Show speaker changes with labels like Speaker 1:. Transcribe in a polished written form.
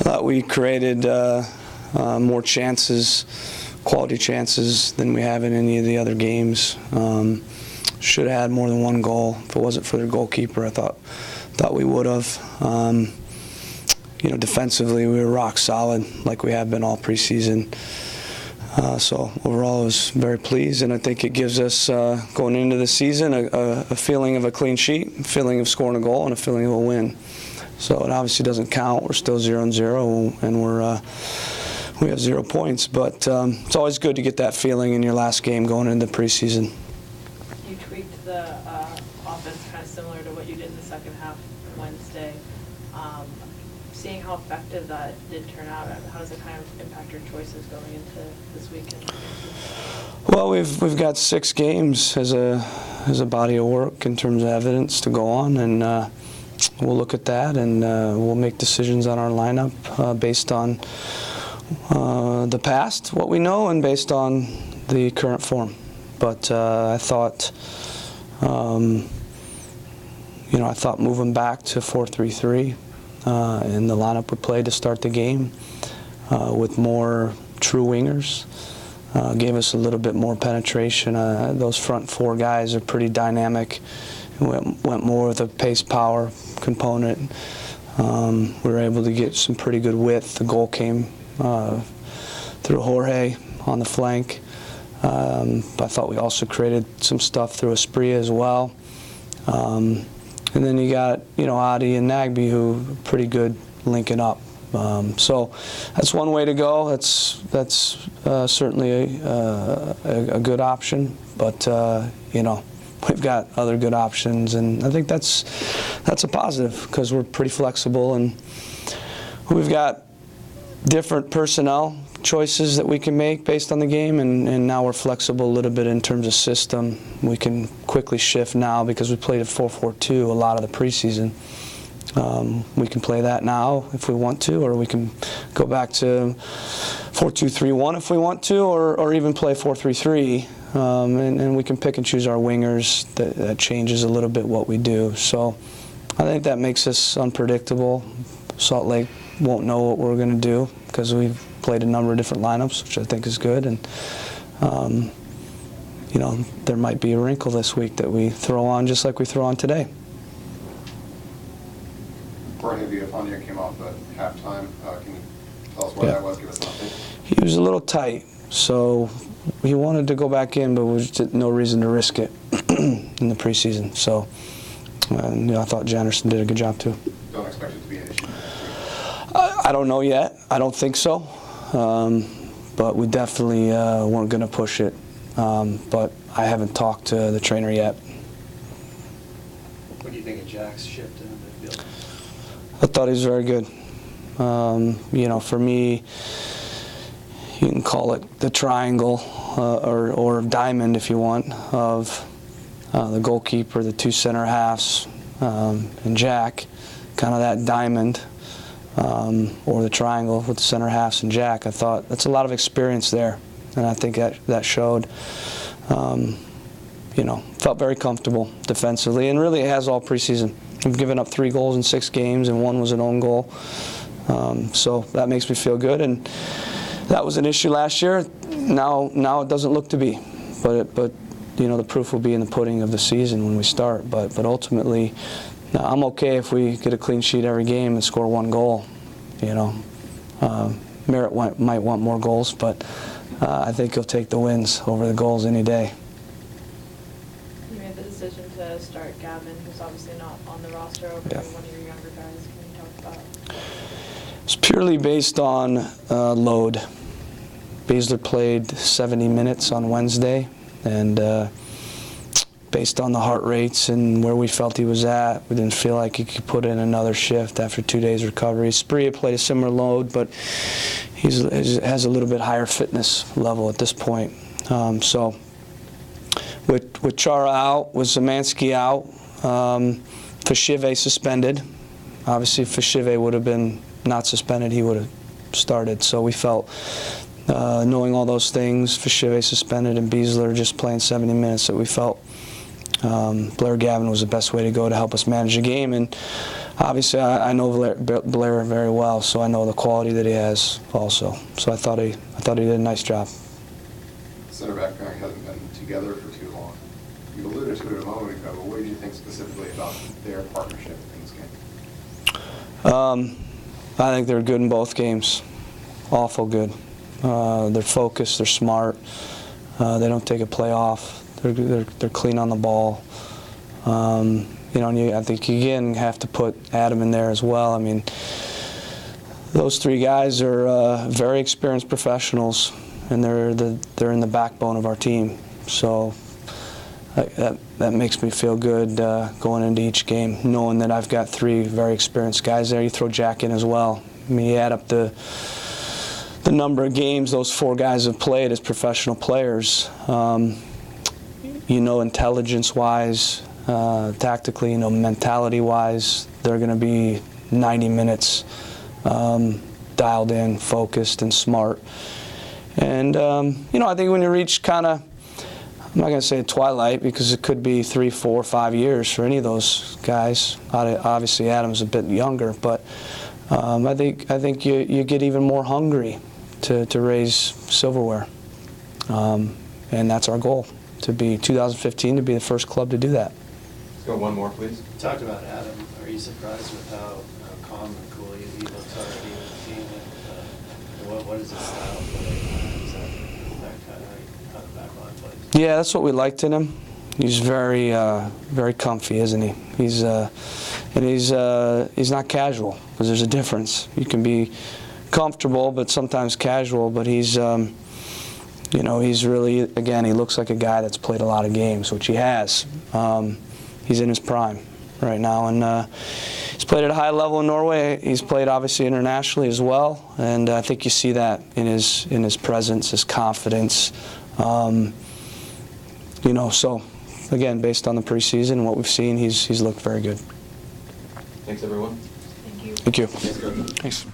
Speaker 1: thought we created more chances, quality chances, than we have in any of the other games. Should have had more than one goal. If it wasn't for their goalkeeper, I thought we would have. Defensively, we were rock solid, like we have been all preseason. So overall, I was very pleased, and I think it gives us, going into the season, a feeling of a clean sheet, a feeling of scoring a goal, and a feeling of a win. So it obviously doesn't count. We're still 0-0, and we have 0 points. But it's always good to get that feeling in your last game going into the preseason.
Speaker 2: You tweaked the offense kind of similar to what you did in the second half Wednesday. Seeing how effective that did turn out, how does it kind of impact your choices going into this weekend?
Speaker 1: Well, we've got 6 games as a body of work in terms of evidence to go on, and we'll look at that, and we'll make decisions on our lineup based on the past, what we know, and based on the current form. But I thought moving back to 4-3-3. In the lineup we played to start the game with more true wingers gave us a little bit more penetration. Those front 4 guys are pretty dynamic. Went more with a pace power component. We were able to get some pretty good width. The goal came through Jorge on the flank. I thought we also created some stuff through Esprit as well. And then you got, Adi and Nagby, who are pretty good linking up. So that's one way to go. That's certainly a good option. But we've got other good options, and I think that's a positive because we're pretty flexible, and we've got different personnel choices that we can make based on the game, and now we're flexible a little bit in terms of system. We can quickly shift now because we played a 4-4-2 a lot of the preseason. We can play that now if we want to, or we can go back to 4-2-3-1 if we want to, or even play 4-3-3, and we can pick and choose our wingers. That changes a little bit what we do. So I think that makes us unpredictable. Salt Lake won't know what we're going to do because we've played a number of different lineups, which I think is good. And there might be a wrinkle this week that we throw on just like we throw on today.
Speaker 3: Jorge Villafaña came off at halftime. Can you tell us why that was? Give us an update.
Speaker 1: He was a little tight, so he wanted to go back in, but there was no reason to risk it in the preseason. So I thought Janderson did a good job too.
Speaker 3: Don't expect it to be an issue.
Speaker 1: I don't know yet. I don't think so. But we definitely weren't going to push it. But I haven't talked to the trainer yet.
Speaker 4: What do you think of Jack's shift in the midfield?
Speaker 1: I thought he was very good. For me, you can call it the triangle or diamond if you want of the goalkeeper, the 2 center halves, and Jack. Kind of that diamond. Or the triangle with the center halves and Jack. I thought that's a lot of experience there, and I think that showed. Felt very comfortable defensively, and really it has all preseason. We've given up 3 goals in 6 games, and 1 was an own goal. So that makes me feel good, and that was an issue last year. Now it doesn't look to be, but the proof will be in the pudding of the season when we start. But ultimately. Now, I'm okay if we get a clean sheet every game and score 1 goal. Merritt might want more goals, but I think he'll take the wins over the goals any day.
Speaker 2: You made the decision to start Gavin, who's obviously not on the roster, over one of your younger guys. Can you talk about it?
Speaker 1: It's purely based on load. Beasler played 70 minutes on Wednesday, and based on the heart rates and where we felt he was at, we didn't feel like he could put in another shift after 2 days recovery. Spria played a similar load, but he has a little bit higher fitness level at this point. So with Chara out, with Zemansky out, Fashive suspended. Obviously, if Fashive would have been not suspended, he would have started. So we felt, knowing all those things, Fashive suspended and Beasler just playing 70 minutes, that we felt Blair Gavin was the best way to go to help us manage the game, and obviously I know Blair very well, so I know the quality that he has also. So I thought he did a nice job.
Speaker 3: Center back pairing hasn't been together for too long. You alluded to it a moment ago, but what did you think specifically about their partnership in this game?
Speaker 1: I think they're good in both games, awful good. They're focused, they're smart, they don't take a play off. They're clean on the ball. You know, and I think you again have to put Adam in there as well. I mean, those three guys are very experienced professionals, and they're in the backbone of our team. So that makes me feel good going into each game, knowing that I've got three very experienced guys there. You throw Jack in as well. I mean, you add up the number of games those four guys have played as professional players. You know, intelligence-wise, tactically, you know, mentality-wise, they're going to be 90 minutes dialed in, focused, and smart. And, you know, I think when you reach kind of, I'm not going to say twilight because it could be 3, 4, 5 years for any of those guys. Obviously, Adam's a bit younger, but I think you get even more hungry to raise silverware. And that's our goal. To be 2015 to be the first club to do that.
Speaker 5: Let's go one more, please.
Speaker 4: You talked about Adam. Are you surprised with how calm and cool he looks already with the team? And what is his style of play? Is that kind of how the back line plays?
Speaker 1: Yeah, that's what we liked in him. He's very comfy, isn't he? He's not casual, because there's a difference. You can be comfortable, but sometimes casual. But he's you know, he's really, again, he looks like a guy that's played a lot of games, which he has. He's in his prime right now, and he's played at a high level in Norway. He's played, obviously, internationally as well, and I think you see that in his presence, his confidence. You know, so, again, based on the preseason and what we've seen, he's looked very good.
Speaker 5: Thanks, everyone.
Speaker 2: Thank you.
Speaker 1: Thank you.
Speaker 5: Thanks, Coach.
Speaker 1: Thanks.